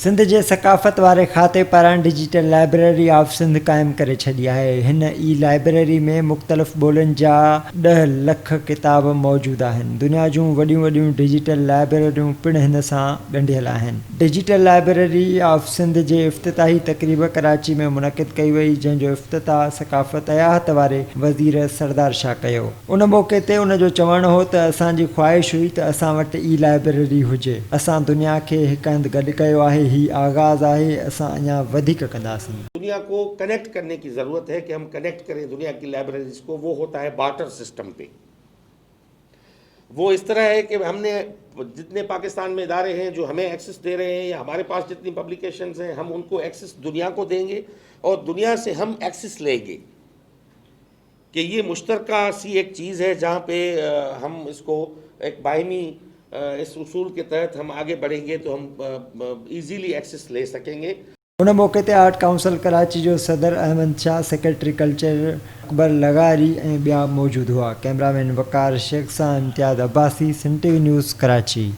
सिंध जे सकाफ़त वारे खाते पारां डिजिटल लाइब्रेरी ऑफ सिंध क़ाइमु करे छॾी आहे। हिन ई लाइब्रेरी में मुख़्तलिफ़ ॿोलियुनि जा 10 लख किताब मौजूदु आहिनि। दुनिया जूं वॾियूं वॾियूं डिजिटल लाइब्रेरियूं पिणु हिन सां ॻंढियल आहिनि। डिजिटल लाइब्रेरी ऑफ सिंध जे इफ़्तिताही तक़रीब कराची में मुनक़िद कई वई, जंहिंजो इफ़्तिताह सकाफ़त हयात वारे वज़ीर सरदार शाह कयो। उन मौक़े ते उन जो चवणु हो त असांजी ख़्वाहिश हुई त असां वटि ई लाइब्रेरी हुजे। असां दुनिया खे हिक हंधि गॾु कयो आहे। ही आगाज़ आहे, असां अञा वधीक कंदासीं। दुनिया को कनेक्ट करने की ज़रूरत है कि हम कनेक्ट करें दुनिया की लाइब्रेरीज को। वो होता है बार्टर सिस्टम पे। वो इस तरह है कि हमने जितने पाकिस्तान में इदारे हैं जो हमें एक्सेस दे रहे हैं, या हमारे पास जितनी पब्लिकेशंस हैं, हम उनको एक्सेस दुनिया को देंगे और दुनिया से हम एक्सेस लेंगे कि ये मुश्तरका सी एक चीज़ है जहाँ पे हम इसको एक बाहिमी इस उसूल के तहत हम आगे बढ़ेंगे तो हम इजीली एक्सेस ले सकेंगे। उन मौक़े ते आर्ट काउंसिल कराची जो सदर अहमद शाह, सेक्रेटरी कल्चर अकबर लगारी ऐं ॿिया मौजूदु हुआ। कैमरामैन वकार शेख सां इम्तियाज़ अब्बासी, सिंध टीवी न्यूज़, कराची।